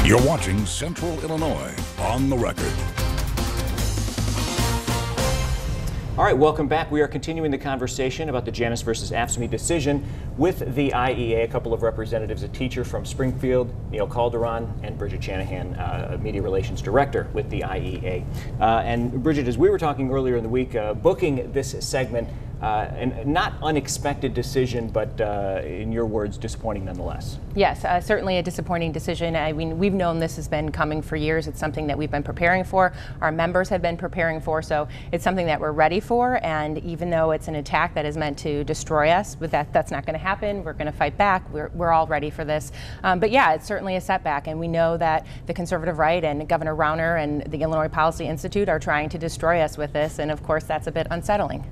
You're watching Central Illinois on the Record. All right, welcome back. We are continuing the conversation about the Janus versus AFSCME decision with the IEA. A couple of representatives, a teacher from Springfield, Neil Calderon, and Bridget Shanahan, Media Relations Director with the IEA. And Bridget, as we were talking earlier in the week, booking this segment, and not unexpected decision, but in your words, disappointing nonetheless. Yes, certainly a disappointing decision. I mean, we've known this has been coming for years. It's something that we've been preparing for. Our members have been preparing for, so it's something that we're ready for. And even though it's an attack that is meant to destroy us, but that's not going to happen. We're going to fight back. We're all ready for this. But yeah, it's certainly a setback, and we know that the conservative right and Governor Rauner and the Illinois Policy Institute are trying to destroy us with this, and of course that's a bit unsettling.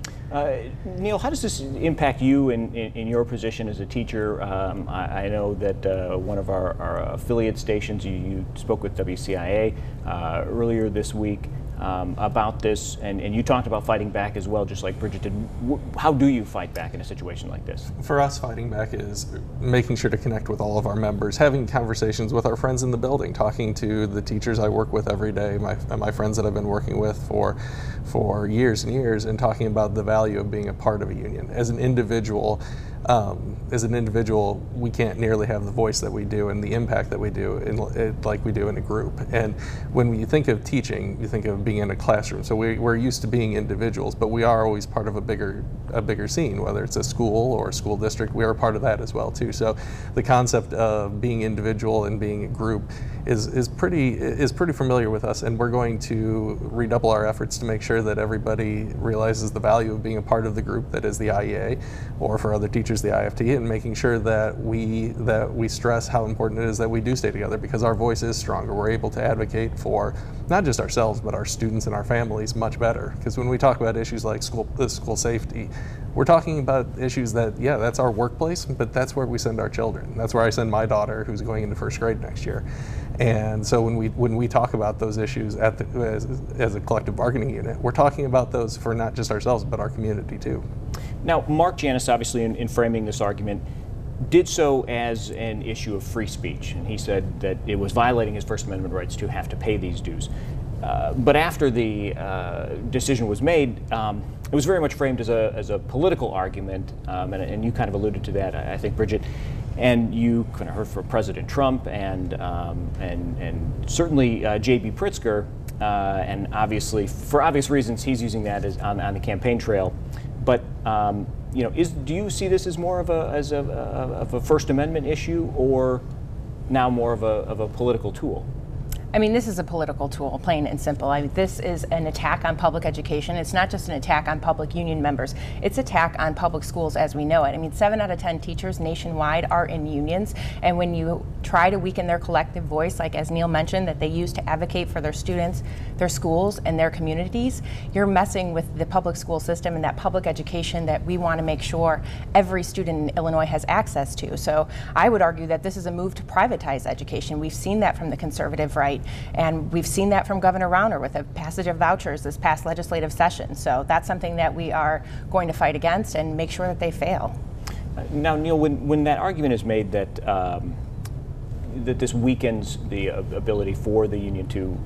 Neil, how does this impact you in your position as a teacher? I know that one of our affiliate stations, you spoke with WCIA earlier this week about this, and you talked about fighting back as well, just like Bridget did. How do you fight back in a situation like this? For us, fighting back is making sure to connect with all of our members, having conversations with our friends in the building, talking to the teachers I work with every day, my friends that I've been working with for years and years, and talking about the value of being a part of a union. As an individual, we can't nearly have the voice that we do and the impact that we do like we do in a group. And when you think of teaching, you think of being in a classroom. So we're used to being individuals, but we are always part of a bigger scene, whether it's a school or a school district. We are part of that as well too. So the concept of being individual and being a group is pretty familiar with us, and we're going to redouble our efforts to make sure that everybody realizes the value of being a part of the group that is the IEA, or for other teachers the IFT, and making sure that we stress how important it is that we do stay together, because our voice is stronger. We're able to advocate for not just ourselves but our students and our families much better, because when we talk about issues like school safety, we're talking about issues that, yeah, that's our workplace, but that's where we send our children. That's where I send my daughter, who's going into first grade next year. And so when we talk about those issues as a collective bargaining unit, we're talking about those for not just ourselves but our community too. Now, Mark Janus, obviously in framing this argument, did so as an issue of free speech, and he said that it was violating his First Amendment rights to have to pay these dues. But after the decision was made, it was very much framed as a political argument, and you kind of alluded to that, I think, Bridget. And you kind of heard from President Trump and certainly J.B. Pritzker, and obviously, for obvious reasons, he's using that as on the campaign trail. But you know, do you see this as more of a First Amendment issue, or now more of a political tool? I mean, this is a political tool, plain and simple. I mean, this is an attack on public education. It's not just an attack on public union members. It's an attack on public schools as we know it. I mean, 7 out of 10 teachers nationwide are in unions, and when you try to weaken their collective voice, like as Neil mentioned, that they use to advocate for their students, their schools, and their communities, you're messing with the public school system and that public education that we want to make sure every student in Illinois has access to. So I would argue that this is a move to privatize education. We've seen that from the conservative right. And we've seen that from Governor Rauner with the passage of vouchers this past legislative session. So that's something that we are going to fight against and make sure that they fail. Now, Neil, when that argument is made that that this weakens the ability for the union to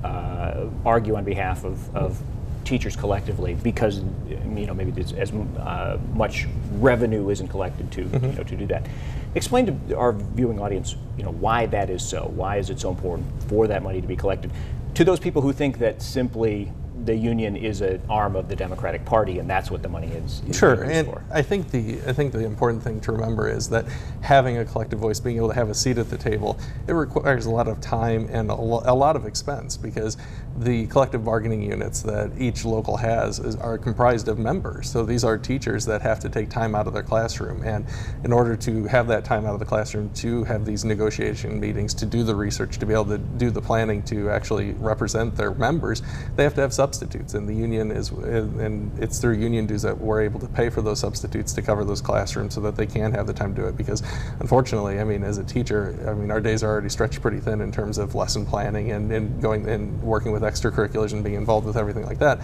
argue on behalf of teachers collectively, because you know maybe as much revenue isn't collected to to do that. Explain to our viewing audience, why that is so. Why is it so important for that money to be collected? To those people who think that simply the union is an arm of the Democratic Party and that's what the money is sure, and for. I think the important thing to remember is that having a collective voice, being able to have a seat at the table, it requires a lot of time and a lot of expense, because the collective bargaining units that each local has are comprised of members. So these are teachers that have to take time out of their classroom, and in order to have that time out of the classroom, to have these negotiation meetings, to do the research, to be able to do the planning, to actually represent their members, they have to have substitutes, and the union and it's through union dues that we're able to pay for those substitutes to cover those classrooms so that they can have the time to do it. Because unfortunately, I mean, as a teacher, I mean, our days are already stretched pretty thin in terms of lesson planning and going and working with extracurriculars and being involved with everything like that.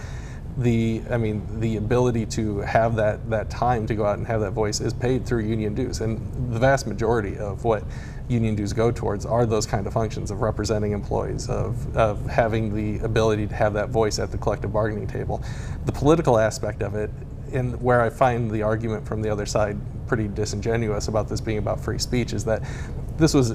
The ability to have that time to go out and have that voice is paid through union dues, and the vast majority of what union dues go towards are those kind of functions of representing employees, of having the ability to have that voice at the collective bargaining table. The political aspect of it, and where I find the argument from the other side pretty disingenuous about this being about free speech, is that this was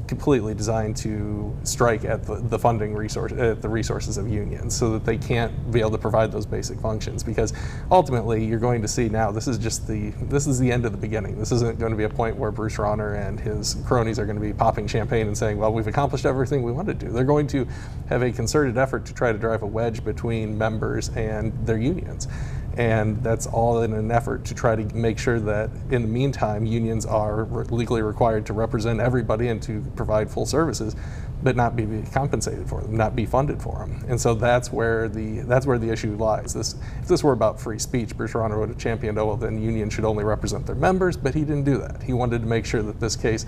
completely designed to strike at the funding resource, at the resources of unions, so that they can't be able to provide those basic functions. Because ultimately, you're going to see now this is the end of the beginning. This isn't going to be a point where Bruce Rauner and his cronies are going to be popping champagne and saying, "Well, we've accomplished everything we wanted to." They're going to have a concerted effort to try to drive a wedge between members and their unions. And that's all in an effort to try to make sure that in the meantime, unions are legally required to represent everybody and to provide full services, but not be compensated for them, not be funded for them. And so that's where the issue lies. If this were about free speech, Bruce Rauner would have championed, oh, well, then unions should only represent their members, but he didn't do that. He wanted to make sure that this case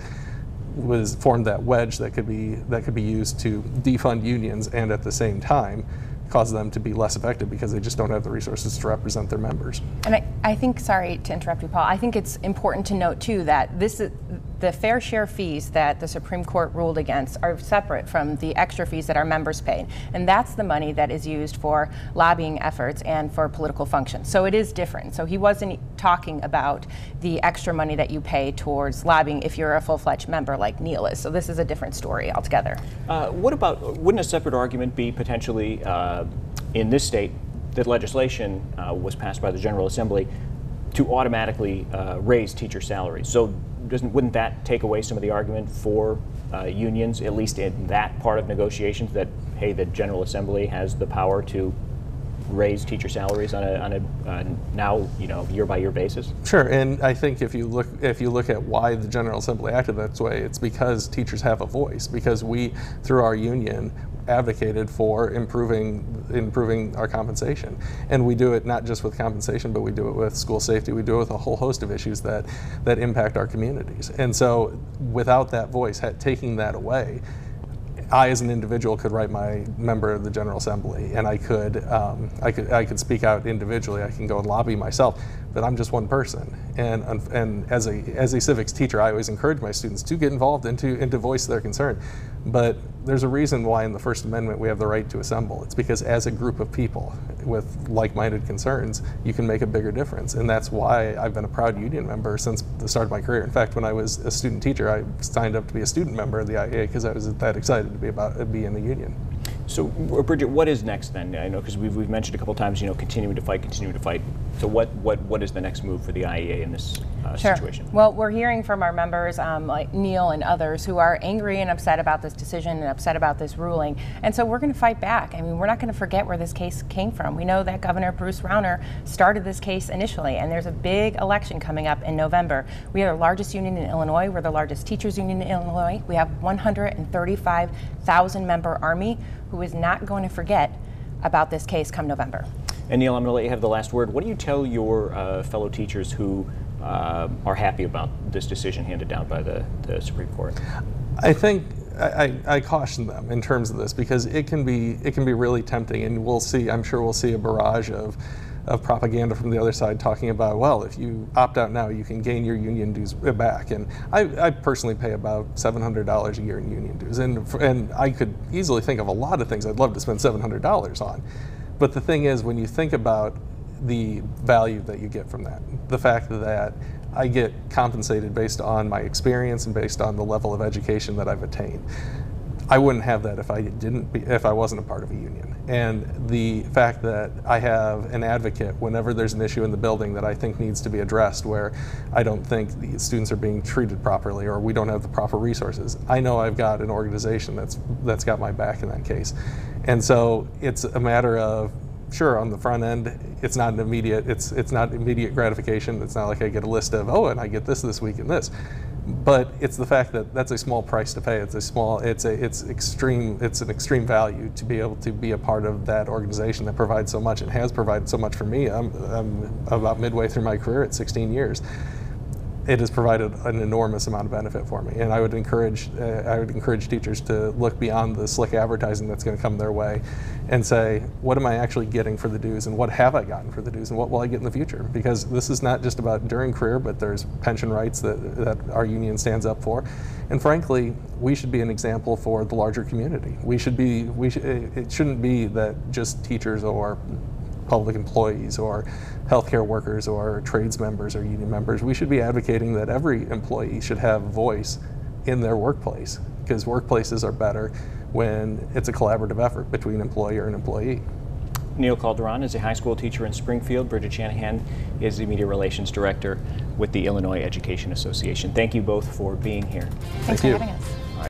formed that wedge that could be used to defund unions and at the same time cause them to be less effective because they just don't have the resources to represent their members. And I think, sorry to interrupt you, Paul, I think it's important to note too that the fair share fees that the Supreme Court ruled against are separate from the extra fees that our members pay. And that's the money that is used for lobbying efforts and for political functions. So it is different. So he wasn't talking about the extra money that you pay towards lobbying if you're a full-fledged member like Neil is. So this is a different story altogether. Wouldn't a separate argument be potentially in this state that legislation was passed by the General Assembly to automatically raise teacher salaries? So wouldn't that take away some of the argument for unions, at least in that part of negotiations, that, hey, the General Assembly has the power to raise teacher salaries on a now year-by-year basis? Sure, and I think if you look at why the General Assembly acted that way, it's because teachers have a voice, because we, through our union, advocated for improving our compensation. And we do it not just with compensation, but we do it with school safety. We do it with a whole host of issues that impact our communities. And so without that voice, taking that away, I, as an individual, could write my member of the General Assembly, and I could speak out individually. I can go and lobby myself, but I'm just one person. And as a civics teacher, I always encourage my students to get involved and to voice their concern. But there's a reason why in the First Amendment we have the right to assemble. It's because as a group of people with like-minded concerns, you can make a bigger difference. And that's why I've been a proud union member since the start of my career. In fact, when I was a student teacher, I signed up to be a student member of the IEA because I was that excited to be in the union. So, Bridget, what is next then? I know because we've mentioned a couple times, continuing to fight. So what is the next move for the IEA in this situation? Well, we're hearing from our members like Neil and others who are angry and upset about this decision and upset about this ruling. And so we're going to fight back. I mean, we're not going to forget where this case came from. We know that Governor Bruce Rauner started this case initially, and there's a big election coming up in November. We are the largest union in Illinois. We're the largest teachers union in Illinois. We have 135,000 member Army who is not going to forget about this case come November. And Neil, I'm going to let you have the last word. What do you tell your fellow teachers who are happy about this decision handed down by the Supreme Court? I think I caution them in terms of this because it can be really tempting, and we'll see. I'm sure we'll see a barrage of propaganda from the other side talking about, well, if you opt out now, you can gain your union dues back. And I personally pay about $700 a year in union dues, and I could easily think of a lot of things I'd love to spend $700 on. But the thing is, when you think about the value that you get from that, the fact that I get compensated based on my experience and based on the level of education that I've attained. I wouldn't have that if I wasn't a part of a union. And the fact that I have an advocate whenever there's an issue in the building that I think needs to be addressed, where I don't think the students are being treated properly or we don't have the proper resources, I know I've got an organization that's got my back in that case. And so it's a matter of, sure, on the front end, it's not an immediate, it's not immediate gratification. It's not like I get a list of, oh, and I get this week and this. But it's the fact that that's a small price to pay. It's an extreme value to be able to be a part of that organization that provides so much and has provided so much for me. I'm about midway through my career at 16 years. it has provided an enormous amount of benefit for me. And I would encourage teachers to look beyond the slick advertising that's going to come their way and say, what am I actually getting for the dues, and what have I gotten for the dues, and what will I get in the future? Because this is not just about during career, but there's pension rights that our union stands up for. And frankly, we should be an example for the larger community. It shouldn't be that just teachers or public employees or healthcare workers or trades members or union members. We should be advocating that every employee should have voice in their workplace, because workplaces are better when it's a collaborative effort between employer and employee. Neil Calderon is a high school teacher in Springfield. Bridget Shanahan is the Media Relations Director with the Illinois Education Association. Thank you both for being here. Thanks for having us.